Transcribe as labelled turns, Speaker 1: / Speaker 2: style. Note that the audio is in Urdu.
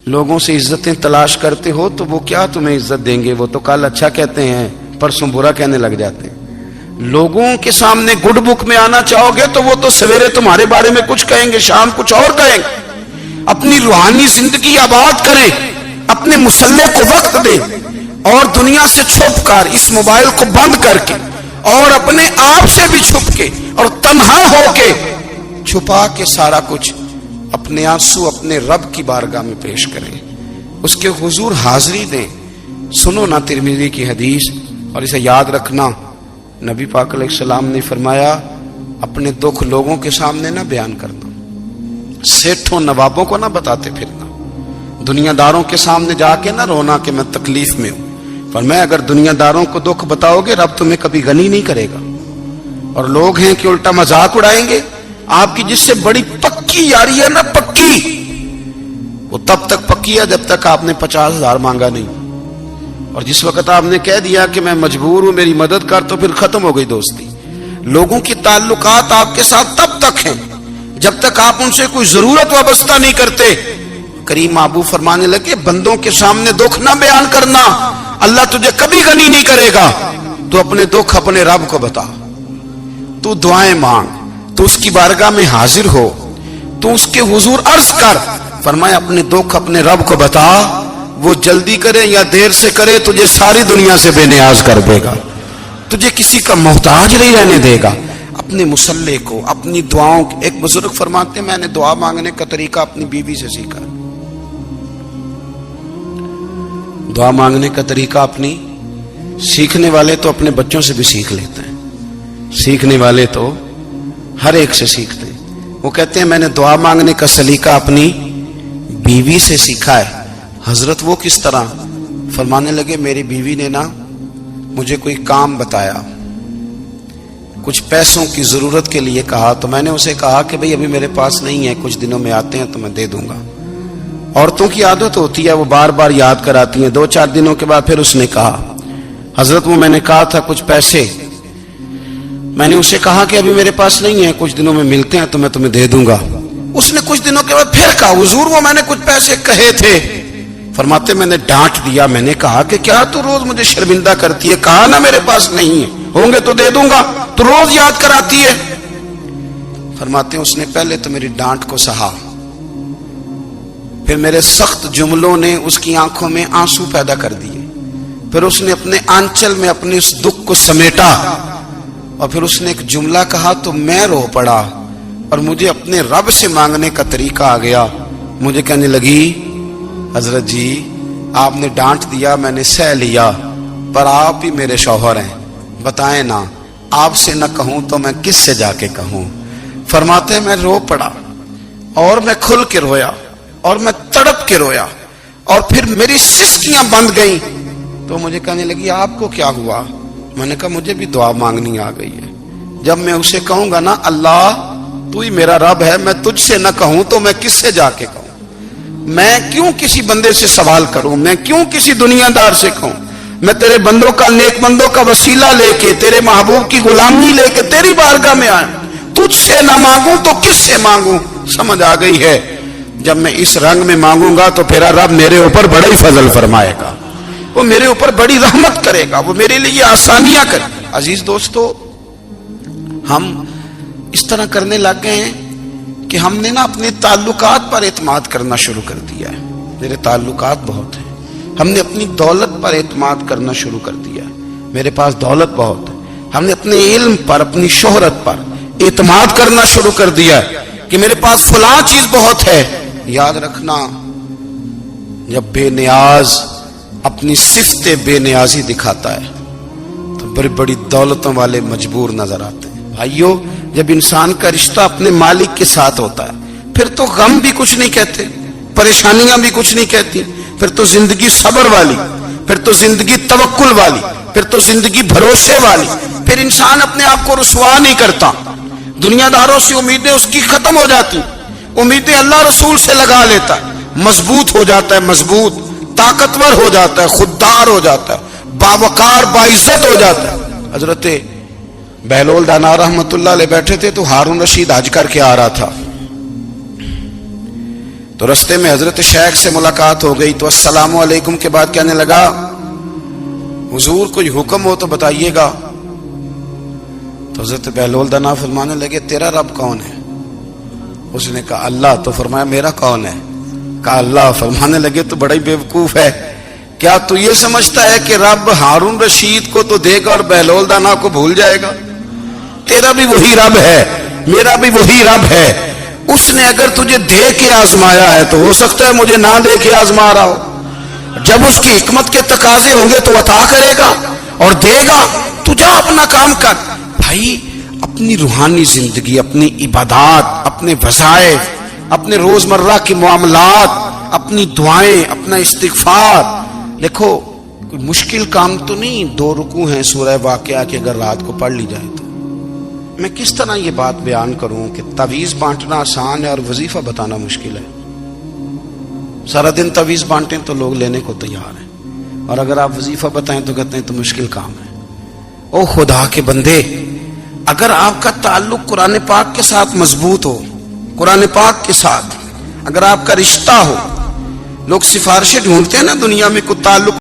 Speaker 1: لوگوں سے عزتیں تلاش کرتے ہو تو وہ کیا تمہیں عزت دیں گے؟ وہ تو کل اچھا کہتے ہیں پرسوں برا کہنے لگ جاتے ہیں۔ لوگوں کے سامنے گڈ بک میں آنا چاہو گے تو وہ تو سویرے تمہارے بارے میں کچھ کہیں گے، شام کچھ اور کہیں گے۔ اپنی روحانی زندگی آباد کریں، اپنے مسلح کو وقت دیں، اور دنیا سے چھپ کر اس موبائل کو بند کر کے اور اپنے آپ سے بھی چھپ کے اور تنہا ہو کے چھپا کے سارا کچھ اپنے آنسو اپنے رب کی بارگاہ میں پیش کریں، اس کے حضور حاضری دیں۔ سنو نا ترمذی کی حدیث، اور اسے یاد رکھنا، نبی پاک علیہ السلام نے فرمایا اپنے دکھ لوگوں کے سامنے نہ بیان کرنا، سیٹھوں نوابوں کو نہ بتاتے پھرنا، دنیا داروں کے سامنے جا کے نہ رونا کہ میں تکلیف میں ہوں۔ فرمایا اگر دنیا داروں کو دکھ بتاؤ گے رب تمہیں کبھی غنی نہیں کرے گا۔ اور لوگ ہیں کہ الٹا مذاق اڑائیں گے آپ کی، جس سے بڑی پکی یاری ہے نا، پکی، وہ تب تک پکی ہے جب تک آپ نے 50,000 مانگا نہیں، اور جس وقت آپ نے کہہ دیا کہ میں مجبور ہوں میری مدد کر، تو پھر ختم ہو گئی دوستی۔ لوگوں کی تعلقات آپ کے ساتھ تب تک ہیں جب تک آپ ان سے کوئی ضرورت وابستہ نہیں کرتے۔ کریم محبوب فرمانے لگے بندوں کے سامنے دکھ نہ بیان کرنا، اللہ تجھے کبھی غنی نہیں کرے گا۔ تو اپنے دکھ اپنے رب کو بتا، تو دعائیں مانگ، تو اس کی بارگاہ میں حاضر ہو، تو اس کے حضور عرض کر۔ فرمایا اپنے دکھ اپنے رب کو بتا، وہ جلدی کرے یا دیر سے کرے تجھے ساری دنیا سے بے نیاز کر دے گا، تجھے کسی کا محتاج نہیں رہنے دے گا۔ اپنے مسلح کو، اپنی دعاؤں، ایک بزرگ فرماتے ہیں میں نے دعا مانگنے کا طریقہ اپنی بیوی سے سیکھا، دعا مانگنے کا طریقہ اپنی، سیکھنے والے تو اپنے بچوں سے بھی سیکھ لیتے ہیں، سیکھنے والے تو ہر ایک سے سیکھتے ہیں۔ وہ کہتے ہیں میں نے دعا مانگنے کا سلیقہ اپنی بیوی سے سیکھا ہے۔ حضرت وہ کس طرح؟ فرمانے لگے میری بیوی نے نا مجھے کوئی کام بتایا، کچھ پیسوں کی ضرورت کے لیے کہا، تو میں نے اسے کہا کہ بھئی ابھی میرے پاس نہیں ہے، کچھ دنوں میں آتے ہیں تو میں دے دوں گا۔ عورتوں کی عادت ہوتی ہے وہ بار بار یاد کراتی ہیں، 2-4 دنوں کے بعد پھر اس نے کہا حضرت وہ میں نے کہا تھا کچھ پیسے، میں نے اسے کہا کہ ابھی میرے پاس نہیں ہے، کچھ دنوں میں ملتے ہیں تو میں تمہیں دے دوں گا۔ اس نے کچھ دنوں کے بعد پھر کہا حضور وہ میں نے کچھ پیسے کہے تھے۔ فرماتے میں نے ڈانٹ دیا، میں نے کہا کہ کیا تو روز مجھے شرمندہ کرتی ہے، کہا نا میرے پاس نہیں ہے، ہوں گے تو دے دوں گا، تو روز یاد کراتی ہے۔ فرماتے ہیں اس نے پہلے تو میری ڈانٹ کو سہا، پھر میرے سخت جملوں نے اس کی آنکھوں میں آنسو پیدا کر دیے، پھر اس نے اپنے آنچل میں اپنے اس دکھ کو سمیٹا، اور پھر اس نے ایک جملہ کہا تو میں رو پڑا، اور مجھے اپنے رب سے مانگنے کا طریقہ آ گیا۔ مجھے کہنے لگی حضرت جی آپ نے ڈانٹ دیا میں نے سہ لیا، پر آپ ہی میرے شوہر ہیں، بتائیں نا آپ سے نہ کہوں تو میں کس سے جا کے کہوں۔ فرماتے ہیں میں رو پڑا، اور میں کھل کے رویا، اور میں تڑپ کے رویا، اور پھر میری سسکیاں بند گئیں۔ تو مجھے کہنے لگی آپ کو کیا ہوا؟ میں نے کہا مجھے بھی دعا مانگنی آ گئی ہے، جب میں اسے کہوں گا نا اللہ تو ہی میرا رب ہے، میں تجھ سے نہ کہوں تو میں کس سے جا کے کہوں؟ میں کیوں کسی بندے سے سوال کروں؟ میں کیوں کسی دنیا دار سے کہوں؟ میں تیرے بندوں کا، نیک بندوں کا وسیلہ لے کے، تیرے محبوب کی غلامی لے کے تیری بارگاہ میں آیا، تجھ سے نہ مانگوں تو کس سے مانگوں؟ سمجھ آ گئی ہے جب میں اس رنگ میں مانگوں گا تو پھر رب میرے اوپر بڑا ہی فضل فرمائے گا، وہ میرے اوپر بڑی رحمت کرے گا، وہ میرے لیے آسانیاں کرے گا۔ عزیز دوستو ہم اس طرح کرنے لگ گئے ہیں کہ ہم نے نا اپنے تعلقات پر اعتماد کرنا شروع کر دیا ہے۔ میرے تعلقات بہت ہیں، ہم نے اپنی دولت پر اعتماد کرنا شروع کر دیا ہے، میرے پاس دولت بہت ہے۔ ہم نے اپنے علم پر، اپنی شہرت پر اعتماد کرنا شروع کر دیا ہے کہ میرے پاس فلاں چیز بہت ہے۔ یاد رکھنا جب بے نیاز اپنی صفت بے نیازی دکھاتا ہے تو بڑی بڑی دولتوں والے مجبور نظر آتے ہیں۔ بھائیو جب انسان کا رشتہ اپنے مالک کے ساتھ ہوتا ہے پھر تو غم بھی کچھ نہیں کہتے، پریشانیاں بھی کچھ نہیں کہتی، پھر تو زندگی صبر والی، پھر تو زندگی توکل والی، پھر تو زندگی بھروسے والی، پھر انسان اپنے آپ کو رسوا نہیں کرتا، دنیا داروں سے امیدیں اس کی ختم ہو جاتی، امیدیں اللہ رسول سے لگا لیتا ہے، مضبوط ہو جاتا ہے، مضبوط، طاقتور ہو جاتا ہے، خوددار ہو جاتا ہے، باوقار باعزت ہو جاتا ہے۔ حضرت بہلول دانا رحمت اللہ علیہ بیٹھے تھے تو ہارون رشید حج کر کے آ رہا تھا، تو رستے میں حضرت شیخ سے ملاقات ہو گئی تو السلام علیکم کے بعد کہنے لگا حضور کوئی حکم ہو تو بتائیے گا. تو حضرت بہلول دانا فرمانے لگے تیرا رب کون ہے؟ اس نے کہا اللہ. تو فرمایا میرا کون ہے؟ کہا اللہ. فرمانے لگے تو بڑا ہی بیوقوف ہے، کیا تو یہ سمجھتا ہے کہ رب ہارون رشید کو تو دے گا اور بہلول دانا کو بھول جائے گا؟ تیرا بھی وہی رب ہے، میرا بھی وہی رب ہے. اس نے اگر تجھے دے کے آزمایا ہے تو ہو سکتا ہے مجھے نہ دے کے آزما رہا ہو. جب اس کی حکمت کے تقاضے ہوں گے تو عطا کرے گا اور دے گا. تو جا اپنا کام کر. بھائی اپنی روحانی زندگی، اپنی عبادات، اپنے وظائف، اپنے روزمرہ کے معاملات، اپنی دعائیں، اپنا استغفار. دیکھو کوئی مشکل کام تو نہیں 2 رکوع ہیں سورہ واقعہ کے اگر رات کو پڑھ لی جائے تو. میں کس طرح یہ بات بیان کروں کہ تعویذ بانٹنا آسان ہے اور وظیفہ بتانا مشکل ہے. سارا دن تعویذ بانٹیں تو لوگ لینے کو تیار ہیں، اور اگر آپ وظیفہ بتائیں تو کہتے ہیں تو مشکل کام ہے. او خدا کے بندے، اگر آپ کا تعلق قرآن پاک کے ساتھ مضبوط ہو، قرآن پاک کے ساتھ اگر آپ کا رشتہ ہو، لوگ سفارشیں ڈھونڈتے ہیں نا دنیا میں کوئی تعلق